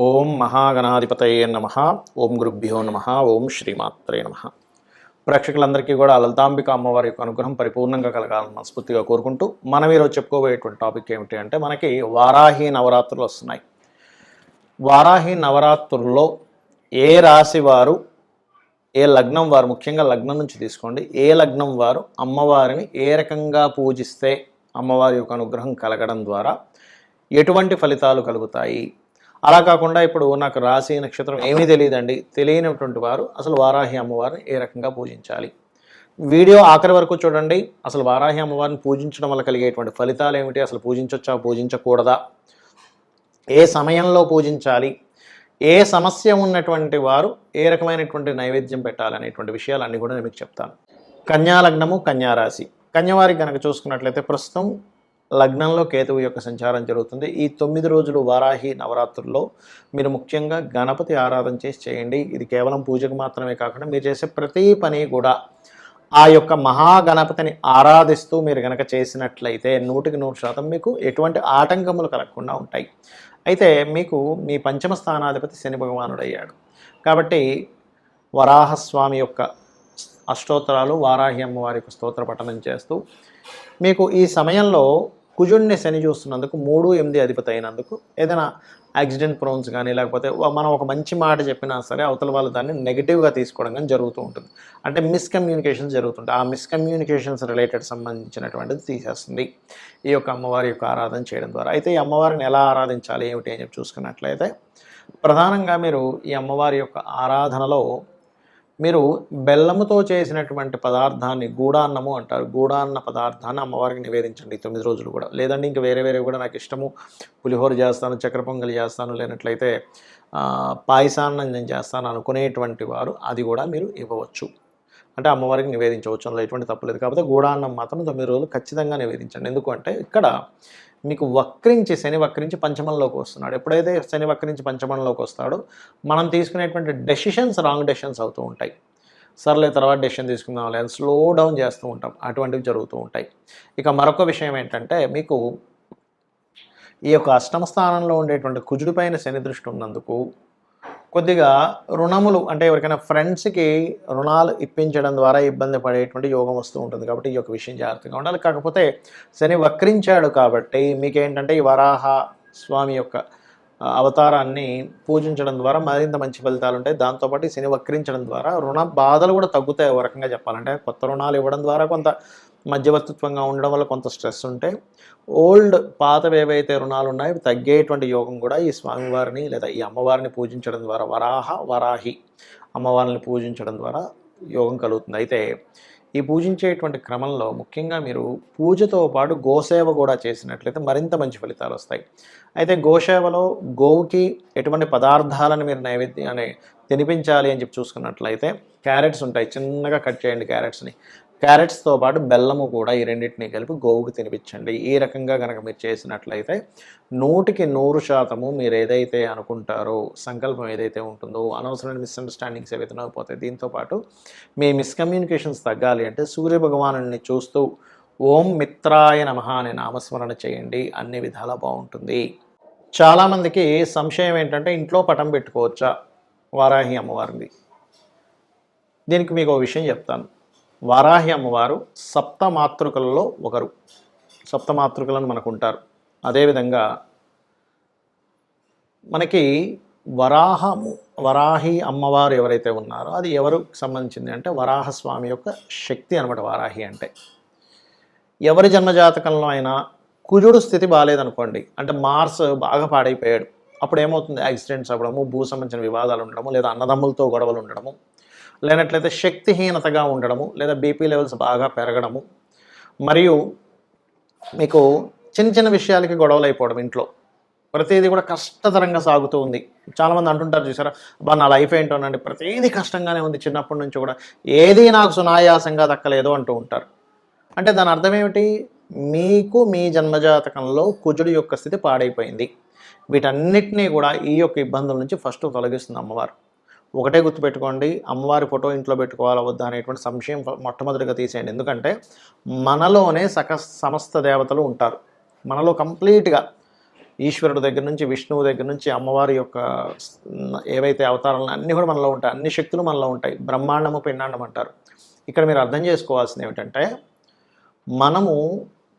ఓం మహాగణాధిపతయే నమః. ఓం గురుభ్యో నమః. ఓం శ్రీమాత్రే నమః. ప్రేక్షకులందరికీ కూడా లలితాంబిక అమ్మవారి యొక్క అనుగ్రహం పరిపూర్ణంగా కలగాలని మనస్ఫూర్తిగా కోరుకుంటూ మనం ఈరోజు చెప్పుకోబోయేటువంటి టాపిక్ ఏమిటి అంటే మనకి వారాహి నవరాత్రులు వస్తున్నాయి. వారాహి నవరాత్రుల్లో ఏ రాశి వారు, ఏ లగ్నం వారు, ముఖ్యంగా లగ్నం నుంచి తీసుకోండి, ఏ లగ్నం వారు అమ్మవారిని ఏ రకంగా పూజిస్తే అమ్మవారి యొక్క అనుగ్రహం కలగడం ద్వారా ఎటువంటి ఫలితాలు కలుగుతాయి. అలా కాకుండా ఇప్పుడు నాకు రాశి నక్షత్రం ఏమీ తెలియదండి, తెలియనటువంటి వారు అసలు వారాహి అమ్మవారిని ఏ రకంగా పూజించాలి. వీడియో ఆఖరి వరకు చూడండి. అసలు వారాహి అమ్మవారిని పూజించడం వల్ల కలిగేటువంటి ఫలితాలు ఏమిటి, అసలు పూజించవచ్చా పూజించకూడదా, ఏ సమయంలో పూజించాలి, ఏ సమస్య ఉన్నటువంటి వారు ఏ రకమైనటువంటి నైవేద్యం పెట్టాలనేటువంటి విషయాలన్నీ కూడా నేను మీకు చెప్తాను. కన్యా లగ్నము, కన్యా రాశి. కన్యవారికి కనుక చూసుకున్నట్లయితే ప్రస్తుతం లగ్నంలో కేతువు యొక్క సంచారం జరుగుతుంది. ఈ 9 రోజులు వారాహి నవరాత్రుల్లో మీరు ముఖ్యంగా గణపతి ఆరాధన చేయండి. ఇది కేవలం పూజకు మాత్రమే కాకుండా మీరు చేసే ప్రతి పని కూడా ఆ యొక్క మహాగణపతిని ఆరాధిస్తూ మీరు కనుక చేసినట్లయితే 100% మీకు ఎటువంటి ఆటంకములు కలగకుండా ఉంటాయి. అయితే మీకు మీ పంచమ స్థానాధిపతి శని భగవానుడు అయ్యాడు కాబట్టి వరాహస్వామి యొక్క అష్టోత్తరాలు, వారాహి అమ్మవారి యొక్క స్తోత్ర పఠనం చేస్తూ మీకు ఈ సమయంలో కుజుడిని శని చూస్తున్నందుకు 3-8 అధిపతి అయినందుకు ఏదైనా యాక్సిడెంట్ ప్రోన్స్ కానీ, లేకపోతే మనం ఒక మంచి మాట చెప్పినా సరే అవతల వాళ్ళు దాన్ని నెగిటివ్గా తీసుకోవడం కానీ జరుగుతూ ఉంటుంది. అంటే మిస్కమ్యూనికేషన్స్ జరుగుతుంటాయి. ఆ మిస్కమ్యూనికేషన్స్ రిలేటెడ్ సంబంధించినటువంటిది తీసేస్తుంది ఈ యొక్క అమ్మవారి యొక్క ఆరాధన చేయడం ద్వారా. అయితే ఈ అమ్మవారిని ఎలా ఆరాధించాలి ఏమిటి అని చెప్పి చూసుకున్నట్లయితే ప్రధానంగా మీరు ఈ అమ్మవారి యొక్క ఆరాధనలో మీరు బెల్లముతో చేసినటువంటి పదార్థాన్ని గూడాన్నము అంటారు. గూడాన్న పదార్థాన్ని అమ్మవారికి నివేదించండి 9 రోజులు కూడా. లేదంటే ఇంకా వేరే కూడా నాకు ఇష్టము, పులిహోర చేస్తాను, చక్కెర పొంగలి చేస్తాను, లేనట్లయితే పాయసాన్ని నేను చేస్తాను అనుకునేటువంటి వారు అది కూడా మీరు ఇవ్వవచ్చు. అంటే అమ్మవారికి నివేదించవచ్చు, అందులో ఎటువంటి తప్పులేదు. కాకపోతే గూడాన్నం మాత్రం 9 రోజులు ఖచ్చితంగా నివేదించండి. ఎందుకంటే ఇక్కడ మీకు శని వక్రించి పంచమంలోకి వస్తున్నాడు. ఎప్పుడైతే శని వక్రించి పంచమంలోకి వస్తాడో మనం తీసుకునేటువంటి రాంగ్ డెసిషన్స్ అవుతూ ఉంటాయి. సర్లే తర్వాత డెసిషన్ తీసుకుందాం లేదా స్లో డౌన్ చేస్తూ ఉంటాం, అటువంటివి జరుగుతూ ఉంటాయి. ఇక మరొక విషయం ఏంటంటే మీకు ఈ యొక్క అష్టమ స్థానంలో ఉండేటువంటి కుజుడి పైన శని దృష్టి ఉన్నందుకు కొద్దిగా రుణములు, అంటే ఎవరికైనా ఫ్రెండ్స్కి రుణాలు ఇప్పించడం ద్వారా ఇబ్బంది పడేటువంటి యోగం వస్తూ ఉంటుంది. కాబట్టి ఈ యొక్క విషయం జాగ్రత్తగా ఉండాలి. కాకపోతే శని వక్రించాడు కాబట్టి మీకేంటంటే ఈ వరాహ స్వామి యొక్క అవతారాన్ని పూజించడం ద్వారా మరింత మంచి ఫలితాలు ఉంటాయి. దాంతోపాటు శని వక్రించడం ద్వారా రుణ బాధలు కూడా తగ్గుతాయి. ఒక రకంగా చెప్పాలంటే కొత్త రుణాలు ఇవ్వడం ద్వారా కొంత మధ్యవర్తిత్వంగా ఉండడం వల్ల కొంత స్ట్రెస్ ఉంటే పాతవి ఏవైతే రుణాలు ఉన్నాయో తగ్గేటువంటి యోగం కూడా ఈ స్వామివారిని లేదా ఈ అమ్మవారిని పూజించడం ద్వారా వరాహి అమ్మవారిని పూజించడం ద్వారా యోగం కలుగుతుంది. అయితే ఈ పూజించేటువంటి క్రమంలో ముఖ్యంగా మీరు పూజతో పాటు గోసేవ కూడా చేసినట్లయితే మరింత మంచి ఫలితాలు వస్తాయి. అయితే గోసేవలో గోవుకి ఎటువంటి పదార్థాలను మీరు నైవేద్యాన్ని తినిపించాలి అని చెప్పి చూసుకున్నట్లయితే క్యారెట్స్ ఉంటాయి, చిన్నగా కట్ చేయండి క్యారెట్స్తో పాటు బెల్లము కూడా ఈ రెండింటినీ కలిపి గోవుకి తినిపించండి. ఈ రకంగా కనుక మీరు చేసినట్లయితే 100% మీరు ఏదైతే అనుకుంటారో సంకల్పం ఏదైతే ఉంటుందో అనవసరమైన మిస్అండర్స్టాండింగ్స్ ఏవైతే పోతాయి. దీంతోపాటు మీ మిస్కమ్యూనికేషన్స్ తగ్గాలి అంటే సూర్యభగవానుని చూస్తూ ఓం మిత్రాయ నమః అనే నామస్మరణ చేయండి, అన్ని విధాలా బాగుంటుంది. చాలామందికి సంశయం ఏంటంటే ఇంట్లో పటం పెట్టుకోవచ్చా వారాహి అమ్మవారిది. దీనికి మీకు ఒక విషయం చెప్తాను. వారాహి అమ్మవారు సప్తమాతృకలలో ఒకరు. సప్తమాతృకలను మనకు ఉంటారు. అదేవిధంగా మనకి వరాహి అమ్మవారు ఎవరైతే ఉన్నారో అది ఎవరికి సంబంధించింది అంటే వరాహస్వామి యొక్క శక్తి అనమాట. వారాహి అంటే ఎవరి జన్మజాతకంలో అయినా కుజుడు స్థితి బాగాలేదనుకోండి, అంటే మార్స్ బాగా పాడైపోయాడు, అప్పుడు ఏమవుతుంది, యాక్సిడెంట్స్ అవ్వడము, భూ సంబంధించిన వివాదాలు ఉండడము, లేదా అన్నదమ్ములతో గొడవలు ఉండడము, లేనట్లయితే శక్తిహీనతగా ఉండడము, లేదా బీపీ లెవెల్స్ బాగా పెరగడము, మరియు మీకు చిన్న విషయాలకి గొడవలు అయిపోవడం, ఇంట్లో ప్రతిదీ కూడా కష్టతరంగా సాగుతూ ఉంది. చాలామంది అంటుంటారు చూసారా, నా లైఫ్ ఏంటోనండి ప్రతిదీ కష్టంగానే ఉంది, చిన్నప్పటి నుంచి కూడా ఏది నాకు సునాయాసంగా దక్కలేదు అంటూ ఉంటారు. అంటే దాని అర్థం ఏమిటి, మీకు మీ జన్మజాతకంలో కుజుడి యొక్క స్థితి పాడైపోయింది. వీటన్నిటినీ కూడా ఈ యొక్క ఇబ్బందుల నుంచి ఫస్ట్ తొలగిస్తుంది అమ్మవారు. ఒకటే గుర్తుపెట్టుకోండి, అమ్మవారి ఫోటో ఇంట్లో పెట్టుకోవాలా వద్దా అనేటువంటి సంశయం మొట్టమొదటిగా తీసేయండి. ఎందుకంటే మనలోనే సమస్త దేవతలు ఉంటారు. మనలో కంప్లీట్గా ఈశ్వరుడు దగ్గర నుంచి, విష్ణువు దగ్గర నుంచి, అమ్మవారి యొక్క ఏవైతే అవతారాలు అన్నీ కూడా మనలో ఉంటాయి, అన్ని శక్తులు మనలో ఉంటాయి. బ్రహ్మాండము పిండాండం అంటారు. ఇక్కడ మీరు అర్థం చేసుకోవాల్సింది ఏమిటంటే, మనము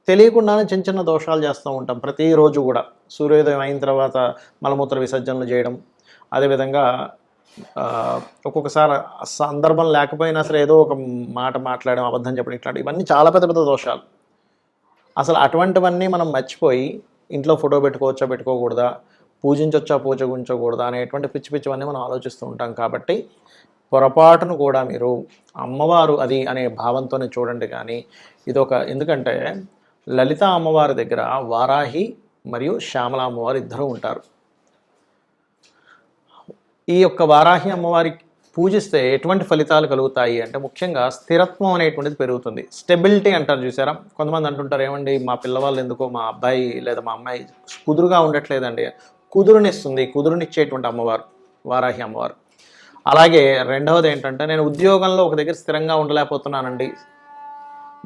తెలియకుండానే చిన్న చిన్న దోషాలు చేస్తూ ఉంటాం ప్రతిరోజు కూడా. సూర్యోదయం అయిన తర్వాత మలమూత్ర విసర్జనలు చేయడం, అదేవిధంగా ఒక్కొక్కసారి సందర్భం లేకపోయినా సరే ఏదో ఒక మాట మాట్లాడడం, అబద్ధం చెప్పడం, ఇట్లాంటి ఇవన్నీ చాలా పెద్ద పెద్ద దోషాలు. అసలు అటువంటివన్నీ మనం మర్చిపోయి ఇంట్లో ఫోటో పెట్టుకోవచ్చా పెట్టుకోకూడదా, పూజించవచ్చా పూజించకూడదా అనేటువంటి పిచ్చి పిచ్చివన్నీ మనం ఆలోచిస్తూ ఉంటాం. కాబట్టి పొరపాటును కూడా మీరు అమ్మవారు అది అనే భావంతోనే చూడండి. కానీ ఇదొక, ఎందుకంటే లలిత అమ్మవారి దగ్గర వారాహి మరియు శ్యామల అమ్మవారు ఇద్దరూ ఉంటారు. ఈ యొక్క వారాహి అమ్మవారి పూజిస్తే ఎటువంటి ఫలితాలు కలుగుతాయి అంటే, ముఖ్యంగా స్థిరత్వం అనేటువంటిది పెరుగుతుంది. స్టెబిలిటీ అంటారు చూసారా. కొంతమంది అంటుంటారు, ఏమండి మా పిల్లవాళ్ళు ఎందుకో, మా అబ్బాయి లేదా మా అమ్మాయి కుదురుగా ఉండట్లేదండి. కుదురునిస్తుంది, కుదురునిచ్చేటువంటి అమ్మవారు వారాహి అమ్మవారు. అలాగే రెండవది ఏంటంటే, నేను ఉద్యోగంలో ఒక దగ్గర స్థిరంగా ఉండలేకపోతున్నానండి,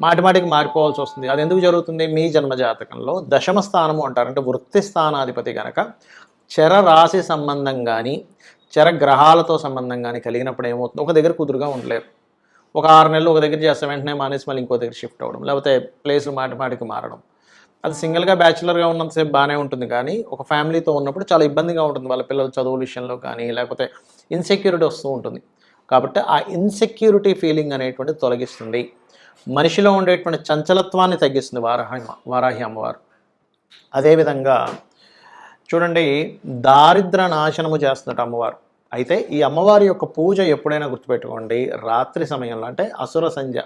మాటిమాటికి మారిపోవాల్సి వస్తుంది. అది ఎందుకు జరుగుతుంది? మీ జన్మజాతకంలో దశమ స్థానము అంటారు, అంటే వృత్తి స్థానాధిపతి కనుక చర రాశి సంబంధం కానీ చర గ్రహాలతో సంబంధం కానీ కలిగినప్పుడు ఏమవుతుంది, ఒక దగ్గర కుదురుగా ఉండలేరు. ఒక 6 నెలలు ఒక దగ్గర చేస్తే వెంటనే మానేసి మళ్ళీ ఇంకో దగ్గర షిఫ్ట్ అవ్వడం, లేకపోతే ప్లేసులు మాటిమాటికి మారడం. అది సింగిల్గా బ్యాచులర్గా ఉన్నంతసేపు బాగానే ఉంటుంది, కానీ ఒక ఫ్యామిలీతో ఉన్నప్పుడు చాలా ఇబ్బందిగా ఉంటుంది. వాళ్ళ పిల్లల చదువుల విషయంలో కానీ, లేకపోతే ఇన్సెక్యూరిటీ వస్తూ ఉంటుంది. కాబట్టి ఆ ఇన్సెక్యూరిటీ ఫీలింగ్ అనేటువంటిది తొలగిస్తుంది. మనిషిలో ఉండేటువంటి చంచలత్వాన్ని తగ్గిస్తుంది వారాహి అమ్మవారు. అదేవిధంగా చూడండి, దారిద్ర నాశనము చేస్తున్నట్టు అమ్మవారు. అయితే ఈ అమ్మవారి యొక్క పూజ ఎప్పుడైనా గుర్తుపెట్టుకోండి, రాత్రి సమయంలో, అంటే అసుర సంధ్య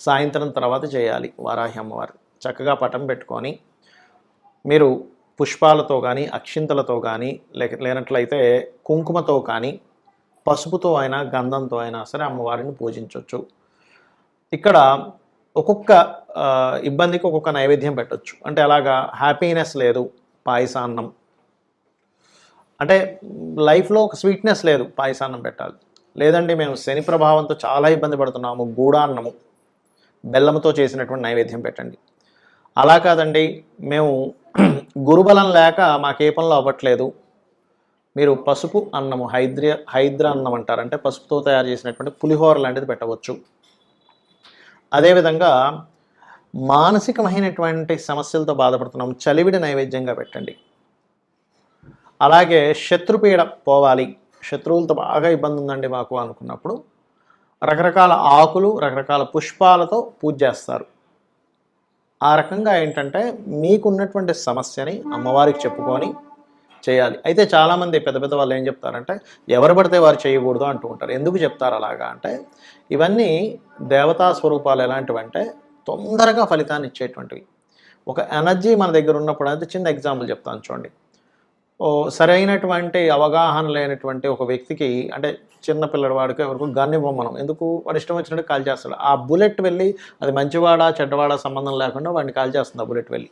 సాయంత్రం తర్వాత చేయాలి. వారాహి అమ్మవారు చక్కగా పటం పెట్టుకొని మీరు పుష్పాలతో కానీ, అక్షింతలతో కానీ, లేనట్లయితే కుంకుమతో కానీ, పసుపుతో అయినా, గంధంతో అయినా సరే అమ్మవారిని పూజించవచ్చు. ఇక్కడ ఒక్కొక్క ఇబ్బందికి ఒక్కొక్క నైవేద్యం పెట్టవచ్చు. అంటే అలాగా హ్యాపీనెస్ లేదు, పాయసాన్నం, అంటే లైఫ్లో ఒక స్వీట్నెస్ లేదు, పాయసాన్నం పెట్టాలి. లేదండి మేము శని ప్రభావంతో చాలా ఇబ్బంది పడుతున్నాము, గూడాన్నము బెల్లంతో చేసినటువంటి నైవేద్యం పెట్టండి. అలా కాదండి, మేము గురుబలం లేక మాకే పనులు అవ్వట్లేదు, మీరు పసుపు అన్నము, హైద్ర అన్నం అంటారు, అంటే పసుపుతో తయారు చేసినటువంటి పులిహోర లాంటిది పెట్టవచ్చు. అదేవిధంగా మానసికమైనటువంటి సమస్యలతో బాధపడుతున్నాము, చలివిడి నైవేద్యంగా పెట్టండి. అలాగే శత్రుపీడ పోవాలి, శత్రువులతో బాగా ఇబ్బంది ఉందండి మాకు అనుకున్నప్పుడు రకరకాల ఆకులు, రకరకాల పుష్పాలతో పూజ చేస్తారు. ఆ రకంగా ఏంటంటే మీకున్నటువంటి సమస్యని అమ్మవారికి చెప్పుకొని చేయాలి. అయితే చాలామంది పెద్ద పెద్ద వాళ్ళు ఏం చెప్తారంటే, ఎవరు పడితే వారు చేయకూడదు అంటూ ఉంటారు. ఎందుకు చెప్తారు అలాగా అంటే, ఇవన్నీ దేవతా స్వరూపాలు ఎలాంటివంటే తొందరగా ఫలితాన్ని ఇచ్చేటువంటివి. ఒక ఎనర్జీ మన దగ్గర ఉన్నప్పుడు, అయితే చిన్న ఎగ్జాంపుల్ చెప్తాను చూడండి. సరైనటువంటి అవగాహన లేనటువంటి ఒక వ్యక్తికి, అంటే చిన్న పిల్లవాడికి ఎవరికి గన్ ఇవ్వం మనం, ఎందుకు, వాడు ఇష్టం వచ్చినట్టు కాల్ చేస్తాడు. ఆ బుల్లెట్ వెళ్ళి అది మంచివాడా చెడ్డవాడా సంబంధం లేకుండా వాడిని కాల్ చేస్తుంది ఆ బుల్లెట్ వెళ్ళి.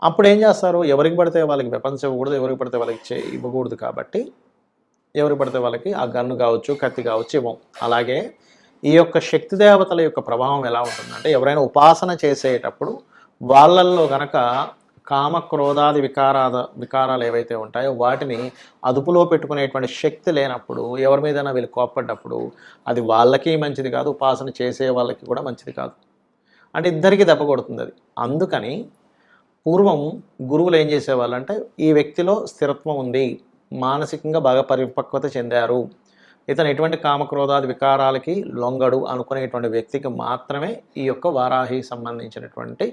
అప్పుడు ఏం చేస్తారు, ఎవరికి పడితే వాళ్ళకి వెపన్స్ ఇవ్వకూడదు, ఎవరికి పడితే వాళ్ళకి ఇవ్వకూడదు. కాబట్టి ఎవరికి పడితే వాళ్ళకి ఆ గన్ను కావచ్చు, కత్తి కావచ్చు ఇవ్వం. అలాగే ఈ యొక్క శక్తి దేవతల యొక్క ప్రభావం ఎలా ఉంటుందంటే, ఎవరైనా ఉపాసన చేసేటప్పుడు వాళ్ళల్లో గనక కామ క్రోధాది వికారాలు ఏవైతే ఉంటాయో వాటిని అదుపులో పెట్టుకునేటువంటి శక్తి లేనప్పుడు, ఎవరి మీదైనా వీళ్ళు కోప్పడ్డప్పుడు అది వాళ్ళకి మంచిది కాదు, ఉపాసన చేసే వాళ్ళకి కూడా మంచిది కాదు. అంటే ఇద్దరికీ దెబ్బ కొడుతుంది అది. అందుకని పూర్వం గురువులు ఏం చేసేవాళ్ళు అంటే, ఈ వ్యక్తిలో స్థిరత్వం ఉంది, మానసికంగా బాగా పరిపక్వత చెందారు, ఇతను ఎటువంటి కామక్రోధాది వికారాలకి లొంగడు అనుకునేటువంటి వ్యక్తికి మాత్రమే ఈ యొక్క వారాహి సంబంధించినటువంటి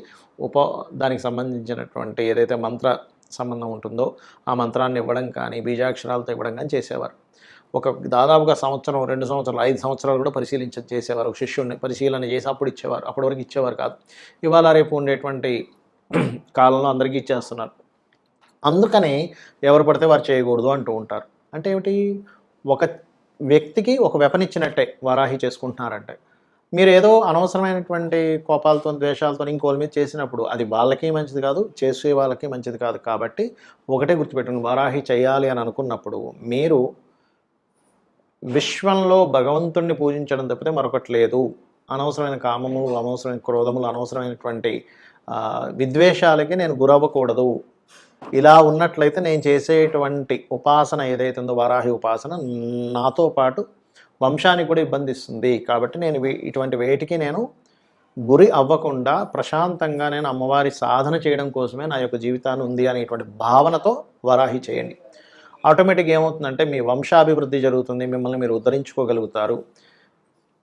దానికి సంబంధించినటువంటి ఏదైతే మంత్ర సంబంధం ఉంటుందో ఆ మంత్రాన్ని ఇవ్వడం కానీ, బీజాక్షరాలతో ఇవ్వడం కానీ చేసేవారు. దాదాపుగా సంవత్సరం, 2 సంవత్సరాలు, 5 సంవత్సరాలు కూడా చేసేవారు. ఒక శిష్యుడిని పరిశీలన చేసి అప్పుడు ఇచ్చేవారు. అప్పటి వరకు ఇచ్చేవారు కాదు. ఇవాళ రేపు ఉండేటువంటి కాలంలో అందరికీ ఇచ్చేస్తున్నారు. అందుకని ఎవరు పడితే వారు చేయకూడదు అంటూ ఉంటారు. అంటే ఏమిటి, ఒక వ్యక్తికి ఒక వెపన్ ఇచ్చినట్టే వారాహి చేసుకుంటున్నారంటే. మీరు ఏదో అనవసరమైనటువంటి కోపాలతో, ద్వేషాలతో ఇంకోళ్ళ మీద చేసినప్పుడు అది వాళ్ళకి మంచిది కాదు, చేసే వాళ్ళకి మంచిది కాదు. కాబట్టి ఒకటే గుర్తుపెట్టుకుని, వారాహి చేయాలి అని అనుకున్నప్పుడు మీరు విశ్వంలో భగవంతుణ్ణి పూజించడం తప్పితే మరొకటి లేదు. అనవసరమైన కామములు, అనవసరమైన క్రోధములు, అనవసరమైనటువంటి విద్వేషాలకి నేను గురవ్వకూడదు. ఇలా ఉన్నట్లయితే నేను చేసేటువంటి ఉపాసన ఏదైతే ఉందో వారాహి ఉపాసన నాతో పాటు వంశానికి కూడా ఇబ్బంది ఇస్తుంది. కాబట్టి నేను ఇటువంటి వేటికి నేను గురి అవ్వకుండా ప్రశాంతంగా నేను అమ్మవారి సాధన చేయడం కోసమే నా యొక్క జీవితాన్ని ఉంది అనేటువంటి భావనతో వరాహి చేయండి. ఆటోమేటిక్గా ఏమవుతుందంటే మీ వంశాభివృద్ధి జరుగుతుంది, మిమ్మల్ని మీరు ఉద్ధరించుకోగలుగుతారు.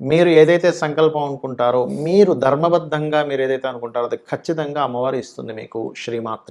మీరు ఏదైతే సంకల్పం అనుకుంటారో, మీరు ధర్మబద్ధంగా మీరు ఏదైతే అనుకుంటారో అది ఖచ్చితంగా అమ్మవారు ఇస్తుంది మీకు. శ్రీమాత్రే